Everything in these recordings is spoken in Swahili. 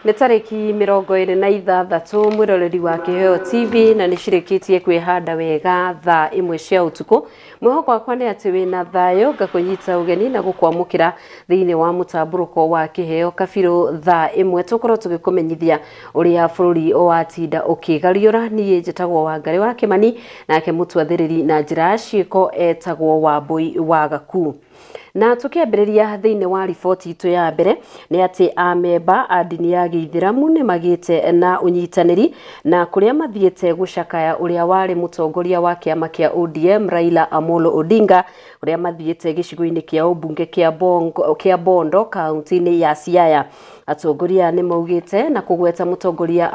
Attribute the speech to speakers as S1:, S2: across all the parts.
S1: Nĩ tarĩki 26 mwĩroreri wa Kĩheo TV na nĩ cirĩkĩtie kwĩhanda wega thaa 1 cia ũtukũ. Mwĩhoko wakwa nĩ atĩ wĩna thayũ ngakũnyita ũgeni na gũkwamũkĩra thĩinĩ wa mũtambũrũko wa Kĩheo Kabirũ thaa 1 tũkorwo tũgĩkũmenyithia ũrĩa bũrũri watinda ũkĩgariũra. Niĩ njĩtagwo Wangari wa Kĩmani, nake mũtwathĩrĩri na njĩra ciĩko etagwo Wambui wa Gaku. Na tukĩambĩrĩria thĩinĩ wa riboti itũ ya mbere nĩ atĩ amemba a ndini ya Gĩithĩramu nĩ magĩte na ũnyitanĩri na kũrĩa mathiĩte gũcakaya ũrĩa warĩ mũtongoria wa kĩama kĩa ODM Raila Amolo Odinga, ũrĩa mathiĩte gĩcigo-inĩ kĩa ũmbunge kĩa Bondo kaunti-inĩ ya Siaya. Atongoria nĩ maugĩte na kũgweta mũtongoria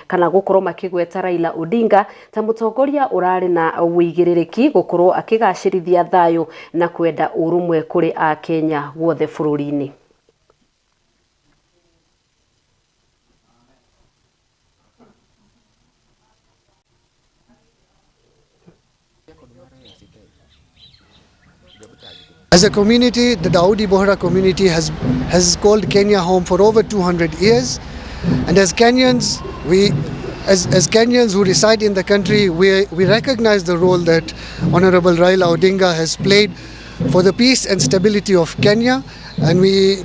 S1: kana gũkorwo makĩgweta Raila Odinga ta mũtongoria ũrarĩ na wĩigĩrĩrĩki gũkorwo akĩgacĩrithia thayũ na kwenda ũrũmwe kũrĩ a Kenya guothe bũrũri-inĩ.
S2: As a community, the Dawoodi Bohra community has called Kenya home for over 200 years, and as Kenyans, as Kenyans who reside in the country, we recognize the role that Honorable Raila Odinga has played for the peace and stability of Kenya, and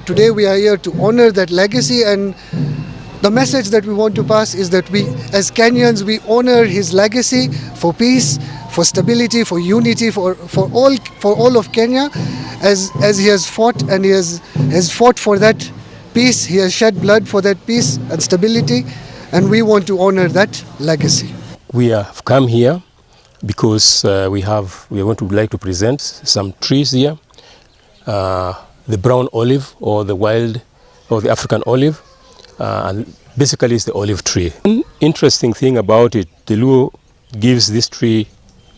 S2: today we are here to honor that legacy. And the message that we want to pass is that we, as Kenyans, we honor his legacy for peace, for stability, for unity, for all of Kenya, as he has fought, and he has fought for that peace. He has shed blood for that peace and stability, and we want to honor that legacy.
S3: We have come here because we would like to present some trees here, the brown olive or the wild or the African olive, and basically it's the olive tree. One interesting thing about it, the Luo gives this tree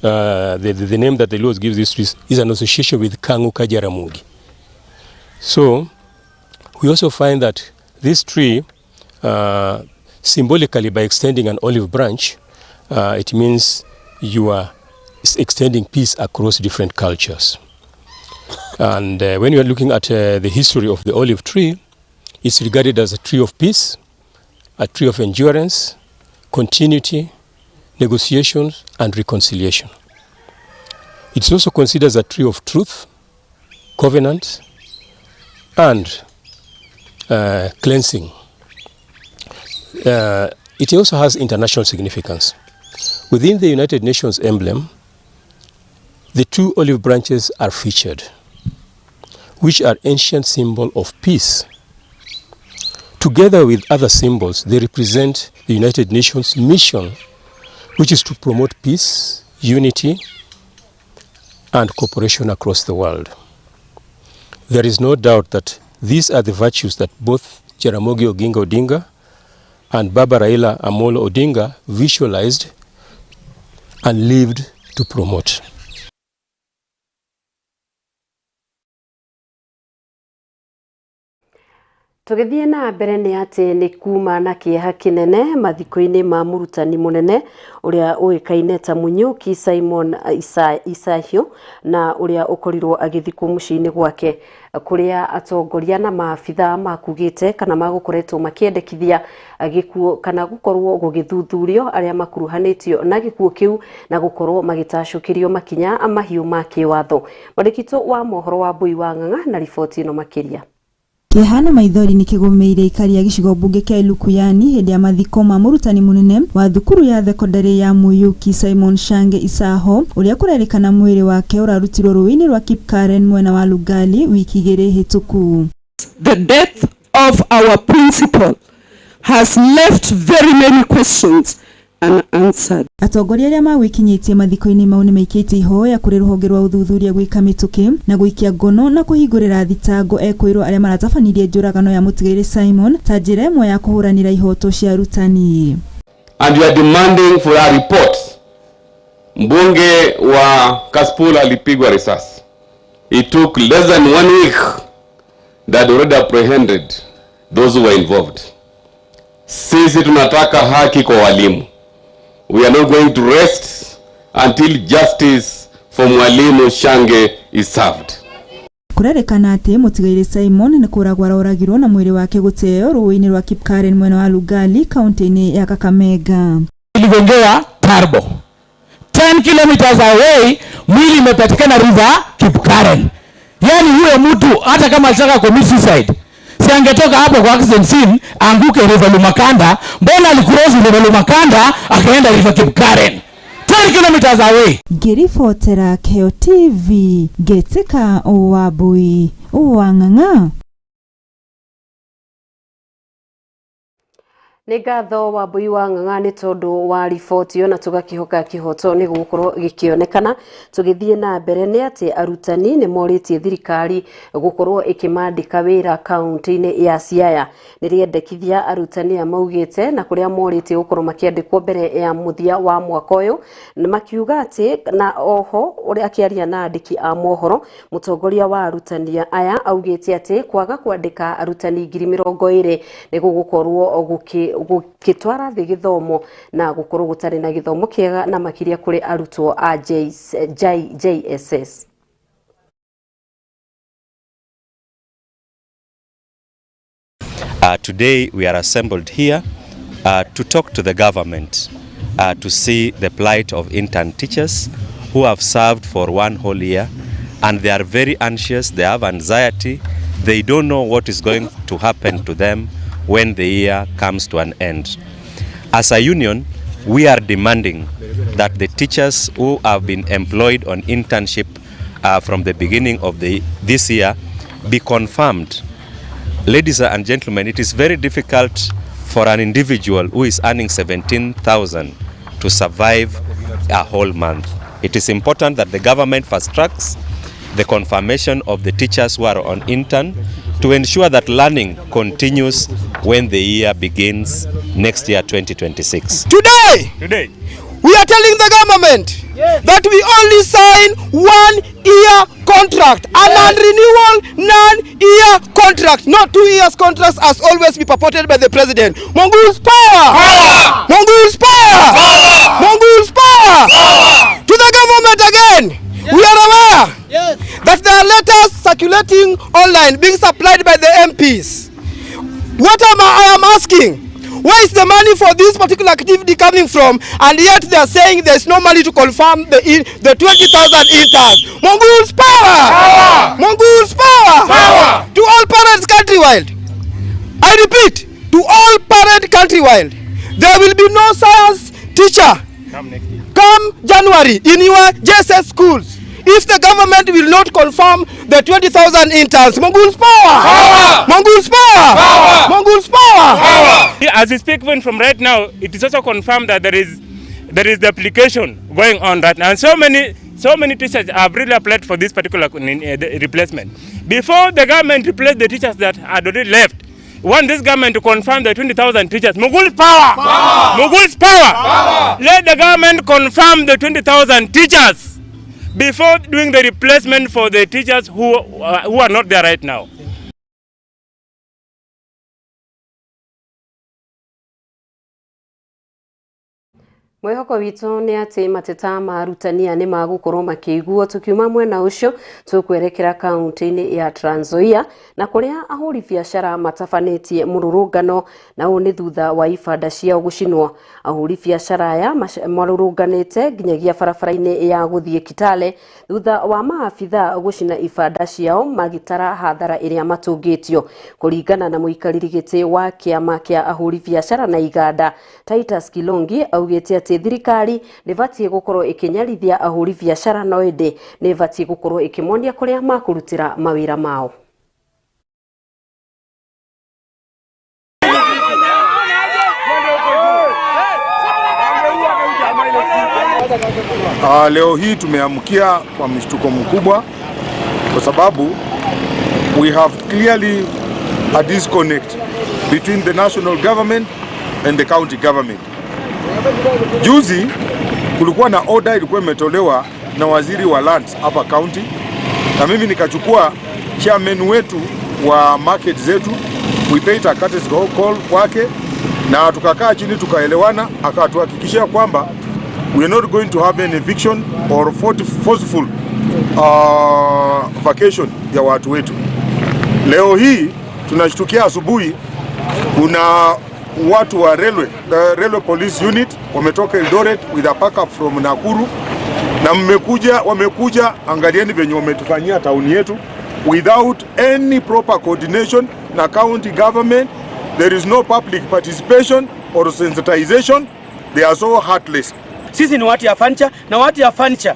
S3: the name that the Luo gives this tree is an association with Kangu ka Jaramogi. So we also find that this tree, symbolically, by extending an olive branch, it means you are extending peace across different cultures. And when you are looking at the history of the olive tree, it's regarded as a tree of peace, a tree of endurance, continuity, negotiations, and reconciliation. It's also considered as a tree of truth, covenant, and cleansing. It also has international significance. Within the United Nations emblem, the two olive branches are featured, which are ancient symbol of peace. Together with other symbols, they represent the United Nations mission, which is to promote peace, unity, and cooperation across the world. There is no doubt that these are the virtues that both Jaramogi Oginga Odinga and Baba Raila Amolo Odinga visualized and lived to promote.
S1: Tũgĩthiĩ na mbere nĩ atĩ nĩ kuma na kĩeha kĩnene mathiko-inĩ ma mũrutani mũnene ũrĩa ũĩkaine ta Munyuki Simon Isahio na ũrĩa ũkorirwo agĩthikwo mũciĩ-inĩ gwake, kũrĩa atongoria na maabitha makugĩte kana magũkoretwo makĩendekithia gĩkuũ kana gũkorwo gũgĩthuthurio arĩa makuruhanĩtio na gĩkuũ kĩu na gũkorwo magĩtacũkĩrio makinya mahiũ ma kĩwatho. Mwandĩki wa mohoro Wambui wa Ng'ang'a na riboti ĩno makĩria.
S4: Kĩhana maithori nĩ kĩgũmĩire ikari ya gĩcigo mbunge kĩa Ilukuyani hĩndĩ ya mathiko ma mũrutani mũnene wa thukuru ya thekondarĩ ya Munyuki Simon Shange Isaho, ũrĩa kũrerĩkana mwĩrĩ wake ũrarutirwo rũĩ-inĩ rwa Kipkaren mwena wa Lugali wiki igĩrĩ hĩtũku.
S5: The death of our principal has left very many questions unanswered.
S4: Atongoria arĩa magwĩkinyĩtie mathiko-inĩ mau nĩ maikĩtie ihoya kũrĩ rũhonge rwa ũthuthuria gwĩka mĩtũkĩ na gũikia ngono na kũhingũrĩra thitango ekwĩrwo arĩa maratabanirie njũragano ya mũtigairĩ Simon ta njĩra ĩmwe ya kũhũranĩra ihoto cia arutani.
S6: And we are demanding for a report. Mbunge wa Kasipul alipigwa risasi. It took less than 1 week that already apprehended those who were involved. Sisi tunataka haki kwa walimu. We are not going to rest until justice for Mwalimu Shange is served.
S4: Kurerekana ati Mutigaire Simon ni kuragwa oragirwo na mwiri wake guteo ruini rwa Kipkaren mwena wa Lugali kaunti ya Kakamega.
S7: Iligongewa Tarbo 10 kilometers away, mwili imepatikana river Kipkaren. Yani huyo mtu hata kama alitaka commit suicide, si angetoka hapo kwa accident scene anguke river Lumakanda? Mbona alicross river Lumakanda akaenda river Kipkaren 10 kilometers away?
S4: Girifotera Keo TV Getika Owabui Uwanganga.
S1: Nĩ ngatho Wambui wa Ng'ang'a nĩ tondũ wa riboti yo na tugakihoka kihoto nĩ gũkorwo gĩkĩonekana. Tũgĩthiĩ na mbere nĩ atĩ arutani nĩ morĩtie thirikari gũkorwo ĩkĩmandĩka wĩra kaunti-inĩ ya Siaya. Nĩ rĩendekithia arutani amaugĩte na kũrĩa morĩtie gũkorwo makĩandĩkwo mbere ya mũthia wa mwaka ũyũ, na makiuga atĩ na oho ũrĩa akĩaria na andĩki a mohoro, mũtongoria wa arutani aya augĩte atĩ kwaga kwandĩka arutani 20,000 nĩ gũgũkorwo gũkĩtwara thĩ gĩthomo na gũkorwo gũtarĩ na gĩthomo kĩega na makĩria kũrĩ arutwo a JSS.
S8: Today we are assembled here to talk to the government to see the plight of intern teachers who have served for 1 whole year, and they are very anxious, they have anxiety, they don't know what is going to happen to them when the year comes to an end. As a union, we are demanding that the teachers who have been employed on internship from the beginning of this year be confirmed. Ladies and gentlemen, it is very difficult for an individual who is earning 17,000 to survive a whole month. It is important that the government fast tracks the confirmation of the teachers who are on intern to ensure that learning continues when the year begins next year, 2026.
S9: Today, we are telling the government that we only sign 1-year contract, a non-renewal, non-year contract, not 2 years contracts as always be purported by the president. Mongoose power! Mongoose power! Mongoose power! To the government again, we are aware that there are letters circulating online being supplied by the MPs. What I am asking, where is the money for this particular activity coming from? And yet they are saying there is no money to confirm the 20,000 interns. Mongoose power! Mongoose power! To all parents countrywide. I repeat, to all parents countrywide, there will be no science teacher come January in your JSS schools if the government will not confirm the 20,000 interns. Mongoose power! Mongoose power! Mongoose power!
S10: As we speak, even from right now, it is also confirmed that there is the application going on right now, and so many teachers have really applied for this particular replacement. Before the government replaced the teachers that had already left, we want this government to confirm the 20,000 teachers. Mongoose power! Mongoose power! Let the government confirm the 20,000 teachers before doing the replacement for the teachers who are not there right now.
S1: Mwĩhoko witũ nĩ atĩ mateta ma arutania nĩ magũkorwo makĩiguo. Tukiuma mwena ũcio tũkwerekera kaunti-inĩ ya Trans Nzoia na kũrĩa ahũri biacara matabanĩtie mũrũrũngano, na ũũ nĩ thutha wa ibanda ciao gũcinwo. Ahũri biacara aya marũrũnganĩte nginyagia barabara-inĩ ya gũthiĩ Kitale thutha wa maabitha gũcina ibanda ciao magĩtara hathara ĩrĩa matũngĩtio. Kũringana na mũikarĩri gĩtĩ wa kĩama kĩa ahũri biacara na iganda Titus Kilongi augĩte atĩ thirikari nĩbatie gũkorwo ĩkĩnyarithia ahũri biacara no ĩndĩ nĩbatie gũkorwo ĩkĩmonia kũrĩa makũrutĩra mawĩra mao.
S11: Leo hii tumeamkia kwa mshtuko mkubwa kwa sababu we have clearly a disconnect between the national government and the county government. Juzi kulikuwa na order ilikuwa imetolewa na waziri wa lands hapa county, na mimi nikachukua chairman wetu wa market zetu, we paid a courtesy call kwake, na tukakaa chini tukaelewana, akatuhakikishia kwamba we are not going to have any eviction or forceful vacation ya watu wetu. Leo hii tunashtukia asubuhi kuna watu wa railway police unit wametoka Eldoret with a backup from Nakuru, na wamekuja, angalieni venye wametufanyia town yetu without any proper coordination na county government. There is no public participation or sensitization. They are so heartless.
S12: Sisi ni watu ya furniture, na watu ya furniture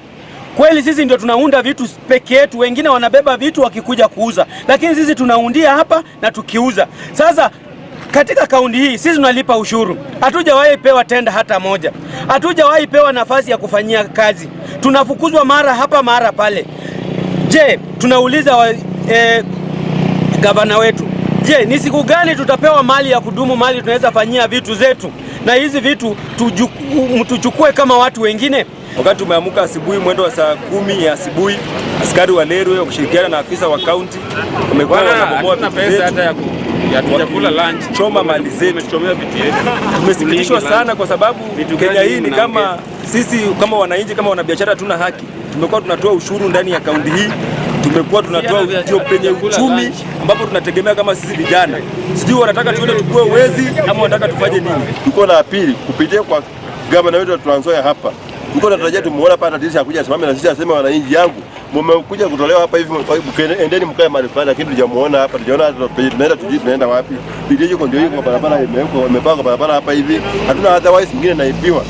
S12: kweli sisi ndio tunaunda vitu peke yetu, wengine wanabeba vitu wakikuja kuuza, lakini sisi tunaundia hapa na tukiuza. Sasa katika kaunti hii sisi tunalipa ushuru, hatujawahi pewa tenda hata moja, hatujawahi pewa nafasi ya kufanyia kazi, tunafukuzwa mara hapa mara pale. Je, tunauliza gavana wetu, je, ni siku gani tutapewa mali ya kudumu, mali tunaweza fanyia vitu zetu, na hizi vitu tuchukue kama watu wengine?
S13: Wakati tumeamka asubuhi mwendo wa saa 10 ya asubuhi, askari wa railway kushirikiana na afisa wa county wamekuwa wanabomoa pesa hata ya kula lunch, choma mali zetu, chomea vitu yetu. Tumesikitishwa sana kwa sababu Kenya hii ni kama sisi kama wananchi, kama wanabiashara tuna haki. Tumekuwa tunatoa ushuru ndani ya kaunti hii, tumekuwa tunatoa ndio penye uchumi ambapo tunategemea kama sisi vijana. Sijui wanataka tuende tukue wezi ama wanataka tufanye nini?
S14: Tuko na apili kupitia kwa gavana wetu wa Trans Nzoia hapa. Tuko tunatarajia tumuona hapa tatizo akuja asimame na sisi aseme wananchi yangu mmekuja kutolewa hapa hivi, endeni mkae mahali fulani, lakini tujamuona hapa. Tunaona tunaenda tunaenda wapi? Bidii yuko ndio yuko barabara imepangwa barabara hapa hivi, hatuna otherwise nyingine naibiwa.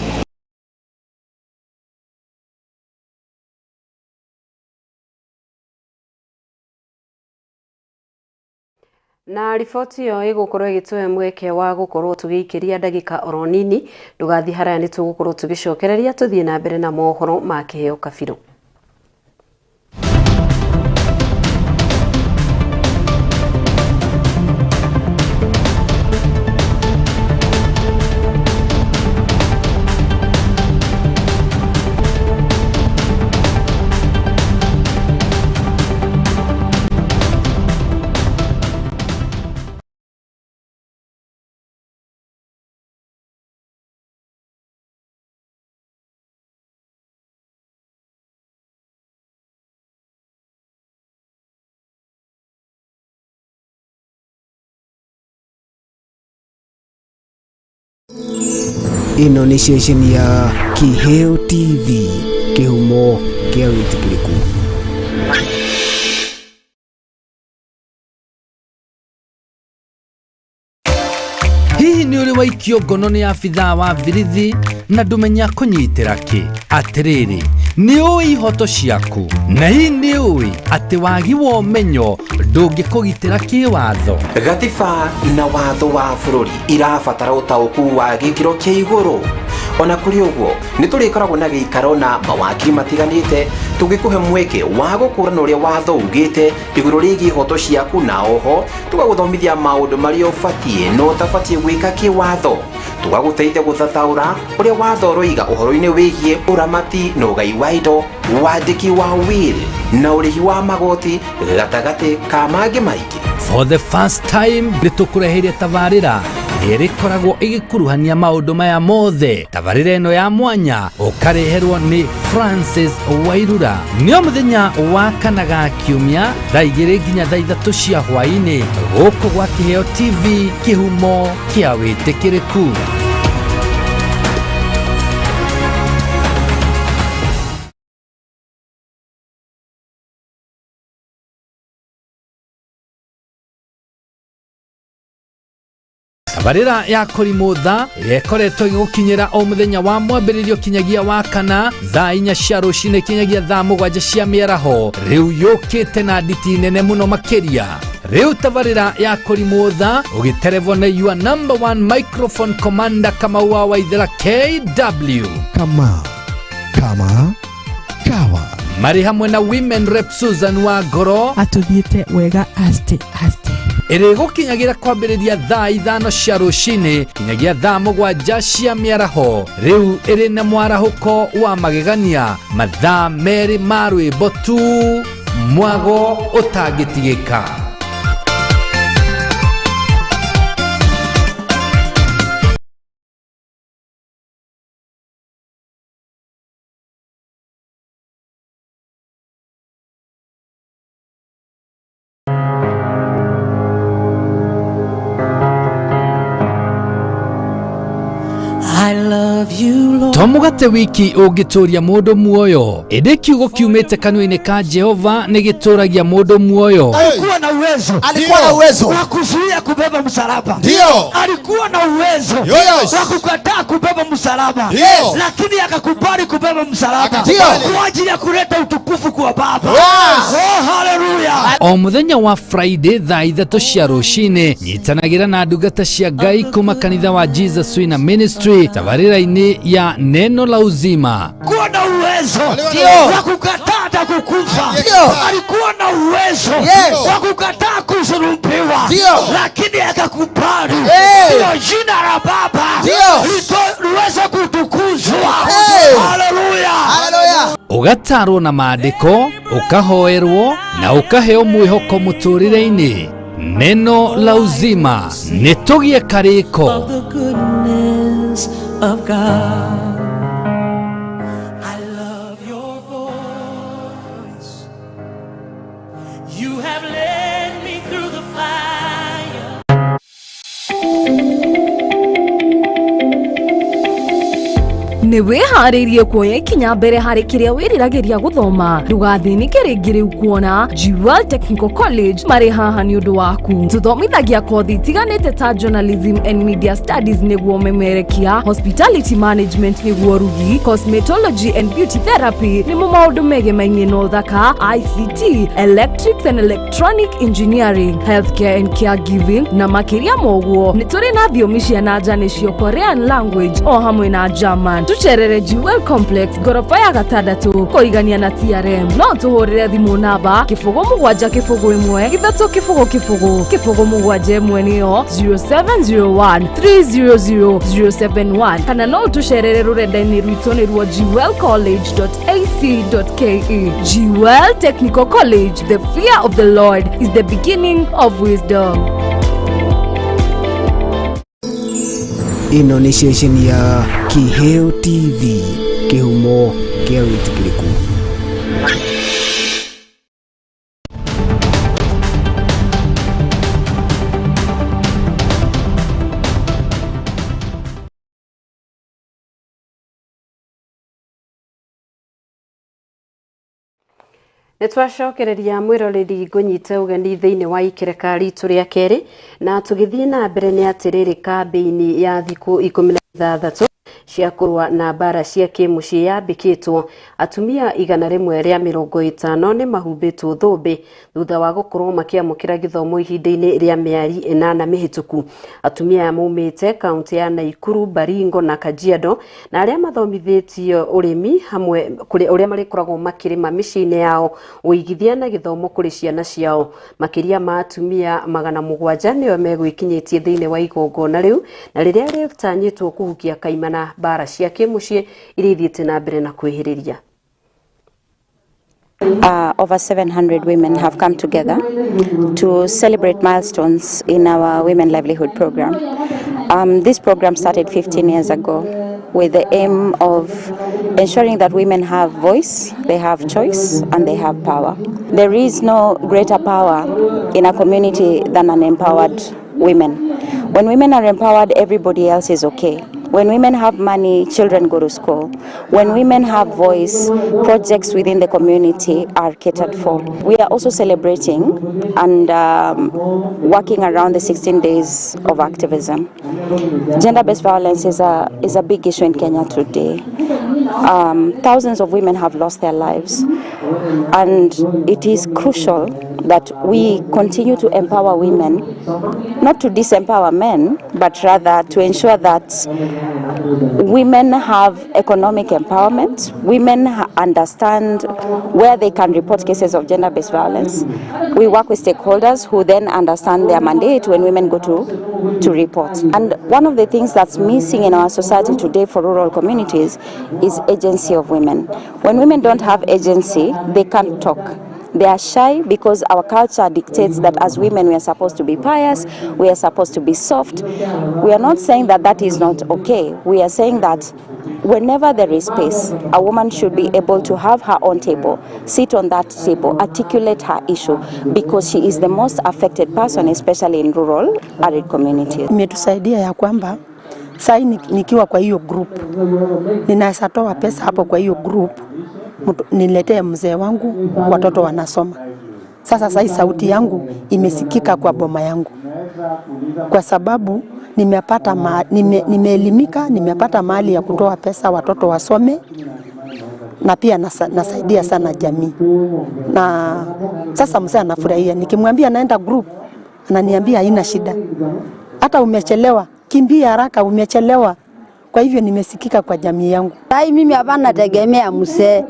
S1: Na riboti yo igukorwo igitwe mweke wa gukorwo tugikiria ndagika oro nini, ndugathi haraya ni tugukorwo tugicokereria tuthie na mbere na mohoro ma kiheo kabiru.
S15: Ino ni station ya Kiheo TV, kihumo kia witikiriku.
S16: Hihi ni uri waikio ngono ni afitha wa virithi na ndumenya kunyitira ki? Atiriri, ni ui ihoto ciaku, na hii ni ui ati wagi wa umenyo ndungikugitira kiwatho.
S17: Gatiba na watho wa bururi irabatara utauku wa gikiro kia iguru. Ona kuri uguo ni turikoragwo na giikaro na mawakiri matiganite tugikuhe mweke wa gukurana uria watho ugite iguru rigi ihoto ciaku, na oho tugaguthomithia maundu maria ubatie no utabatie gwika kiwatho. Tugaguteithia guthathaura uria watho roiga uhoro-ini wigie uramati na ugai wa indo, wandiki wa will na urihi wa magoti gatagati ka mangi maingi.
S16: For the first time nitukureheria tabarira irikoragwo igikuruhania maundu maya mothe. Tabarira ino ya mwanya ukareherwo ni Francis Wairura. Nio muthenya wa kanaga kiumia thaa 2 nginya thaa 3 cia hwaini guku gwa Kiheo TV, kihumo kia witikiriku. Tabarira ya kurimutha ikoretwo igukinyira o muthenya wa mwambiririo kinyagia wa kana thaa 4 cia rucine kinyagia thaa 7 cia miaraho. Riu yukite na nditi nene muno makiria. Riu tabarira ya kurimutha ugiterevo na your number 1 microphone commander Kamau wa Waithera KW. Kama kawa mari hamwe na women rep Susan wa Ngoro
S18: atuthiite wega aste
S16: iri gukinyagira kwambiriria thaa 5 cia rucini kinyagia thaa 7 cia miaraho. Riu iri na mwarahuko wa magegania mathaa meri ma rwimbo tu, mwago utangitigika. tomugate wiki ungituria mundu muoyo ende kiugo kiumite kanua-ini ka Jehova ni gituragia mundu muoyo.
S19: Alikuwa na uwezo wa kuzuia kubeba msalaba. Ndio. Alikuwa na uwezo wa kukataa kubeba msalaba. Lakini akakubali kubeba msalaba kwa ajili ya kuleta utukufu kwa Baba. Oh, hallelujah.
S16: O muthenya wa Friday thaa 3 cia rucini nyitanagira na ndungata cia Ngai kuma kanitha wa Jesus Wina Ministry tabarira-ini ya neno la uzima.
S19: Alikuwa na uwezo wa kukataa na kukufa. Alikuwa na uwezo wa kukataa kusulubiwa, lakini akakubali. Ndio jina la Baba liweze kutukuzwa. Haleluya.
S16: Ugatarwo na maandiko, ukahoerwo na ukaheo mwihoko muturire-ini. Neno la uzima nitugie kariko.
S20: Ni wihariirie kuoya ikinya mbere hari kiria wiriragiria guthoma ndugathinike ringi riu kuona Jewel Technical College mari haha ni undu waku. Tuthomithagia kothi itiganite ta journalism and media studies niguo memerekia, hospitality management niguo rugi, cosmetology and beauty therapy nimo maundu megemainie na uthaka, ICT, electrics and electronic engineering, healthcare and caregiving na makiria moguo. Ni turi na thiomi cia nanja nicio Korean language o hamwe na German. Tucherere Jewel Complex gorofa ya gatandatu kurigania na TRM. No tuhurire thimu namba 0701 niyo 0701300071 kana no tucherere rurenda-ini rwitu ni ruo jewelcollege.ac.ke. Jewel Technical College, the fear of the Lord is the beginning of wisdom.
S15: Ino ni station ya Kiheo TV, kihumo kia witikiriku.
S1: Nitwacokereria mwiroreri ngunyite ugeni thiini wa ikereka ritu ria keri na tugithie na mbere ni atiriri kambeini ya thiku 16 cia kurwa na bara cia kimucii yambikitwo. Atumia 150 ni mahumbitwo thumbi thutha wa gukorwo makiamukira githomo ihinda-ini ria mieri 8 mihituku. Atumia maumite kaunti ya Naikuru, Baringo na Kajiado na aria mathomithitio urimi hamwe kuri uria marikoragwo makirima micii-ini yao uigithia na githomo kuri ciana ciao. Makiria ma atumia 700 niyo megwikinyitie thiini wa igongona riu na riria ritanyitwo kuhukia kaimana bara cia kimucii irithiite na mbere na kwihiriria.
S21: Over 700 women have come together to celebrate milestones in our Women Livelihood Program. This program started 15 years ago with the aim of ensuring that women have voice, they have choice, and they have power. There is no greater power in a community than an empowered women. When women are empowered, everybody else is okay. When women have money, children go to school. When women have voice, projects within the community are catered for. We are also celebrating and working around the 16 days of activism. Gender-based violence is a big issue in Kenya today. Thousands of women have lost their lives, and it is crucial that we continue to empower women, not to disempower men, but rather to ensure that women have economic empowerment, women understand where they can report cases of gender-based violence. We work with stakeholders who then understand their mandate when women go to report. And one of the things that's missing in our society today for rural communities is agency of women. When women don't have agency, they can't talk. They are shy because our culture dictates that as women we are supposed to be pious, we are supposed to be soft. We are not saying that that is not okay. We are saying that whenever there is space, a woman should be able to have her own table, sit on that table, articulate her issue, because she is the most affected person, especially in rural, arid communities.
S22: Imetusaidia ya kwamba
S2: Sasa nikiwa kwa hiyo group, ninaweza toa pesa hapo kwa hiyo group, niletee mzee wangu, watoto wanasoma. Sasa hii sauti yangu imesikika kwa boma yangu, kwa sababu nimeelimika, nimepata mahali ya kutoa pesa watoto wasome, na pia nasaidia sana jamii. Na sasa mzee anafurahia, nikimwambia naenda group ananiambia haina shida, hata umechelewa kimbia haraka, umechelewa. Kwa hivyo nimesikika kwa jamii yangu.
S22: Sai mimi hapana tegemea mzee.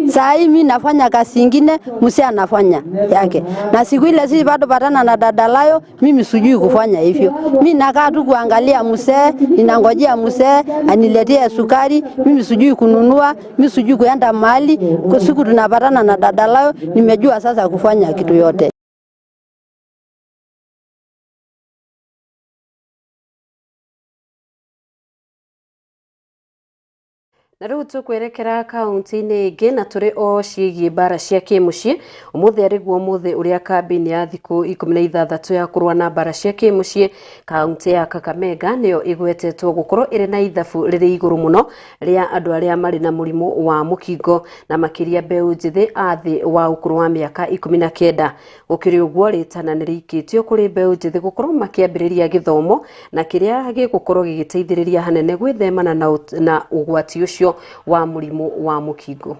S22: Sai mimi nafanya kazi nyingine, mzee anafanya yake. Na siku ile sisi bado patana na dada Layo, mimi sijui kufanya hivyo. Mimi nakaa tu kuangalia mzee, ninangojea mzee aniletee sukari, mimi sijui kununua, mimi sijui kuenda mahali. Kwa siku tunapatana na dada Layo, nimejua sasa kufanya kitu yote.
S1: Na riu tukwerekera kaunti-ini ingi na turi o ciigie mbara cia kimucii. Umuthi ariguo umuthi uria kambini ya thiku 16 ya kurua na mbara cia kimucii kaunti ya Kakamega niyo igwetetwo gukorwo iri na ithabu riri iguru muno ria andu aria mari na murimu wa mukingo na makiria mbeu njithi athi wa ukuru wa miaka 19. Gukiri uguo ritana nirikitio kuri mbeu njithi gukorwo makiambiriria githomo na kiria gigukorwo gigiteithiriria hanene gwithemana na ugwati ucio wa murimu wa mukingo.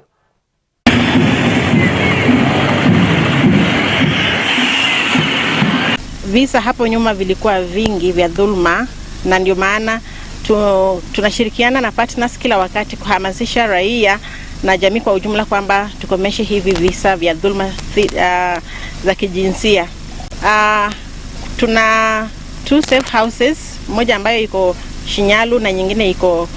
S23: Visa hapo nyuma vilikuwa vingi vya dhulma, na ndio maana tunashirikiana na partners kila wakati kuhamasisha raia na jamii kwa ujumla kwamba tukomeshe hivi visa vya dhulma za kijinsia. Tuna 2 safe houses, moja ambayo iko Shinyalu na nyingine iko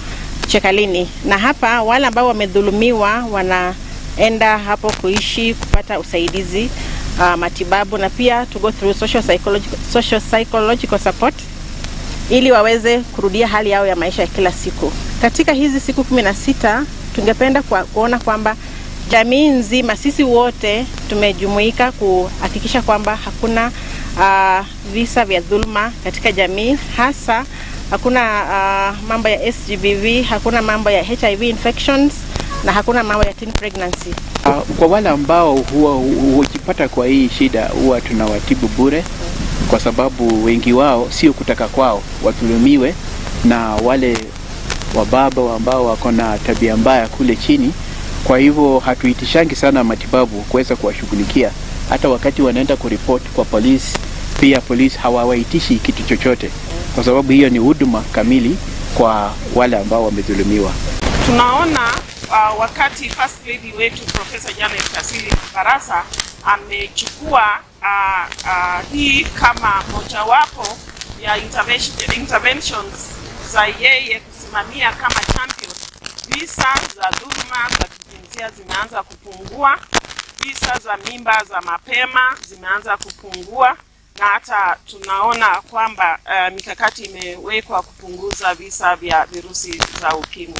S23: Chekalini, na hapa wale ambao wamedhulumiwa wanaenda hapo kuishi kupata usaidizi, matibabu, na pia to go through social psychological support ili waweze kurudia hali yao ya maisha ya kila siku. Katika hizi siku 16 tungependa kuona kwamba jamii nzima, sisi wote tumejumuika kuhakikisha kwamba hakuna visa vya dhulma katika jamii, hasa hakuna mambo ya SGBV, hakuna mambo ya HIV infections, na hakuna mambo ya teen pregnancy.
S24: Kwa wale ambao hujipata kwa hii shida, huwa tunawatibu bure, kwa sababu wengi wao sio kutaka kwao wadhulumiwe na wale wababa ambao wako na tabia mbaya kule chini. Kwa hivyo hatuitishangi sana matibabu kuweza kuwashughulikia. Hata wakati wanaenda kuripoti kwa polisi, pia polisi hawawaitishi kitu chochote, kwa sababu hiyo ni huduma kamili kwa wale ambao wamedhulumiwa.
S25: Tunaona wakati First Lady wetu Professor Janet Kasili Barasa amechukua hii kama mojawapo ya interventions za yeye kusimamia kama champion, visa za dhulma za kijinsia zimeanza kupungua, visa za mimba za mapema zimeanza kupungua, na hata tunaona kwamba mikakati imewekwa kupunguza visa vya virusi za ukimwi.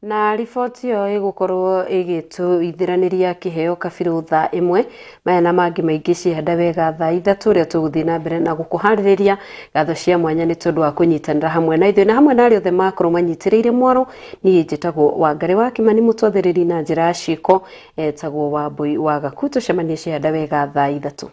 S1: Na riboti yo igukorwo igituithiraniria kiheo kabiru thaa 1 maya na mangi maingi cienda wega thaa 3 ria tuguthii na mbere na gukuhaririria gatho cia mwanya ni tondu wa kunyitanira hamwe na ithuĩ na hamwe na ariothe makorwo manyitiriire mwaro. Ni njitagwo Wangari wa Kimani mutwathiriri na njira ciko etagwo Wambui wa Gakuto. Cemania cienda wega thaa 3.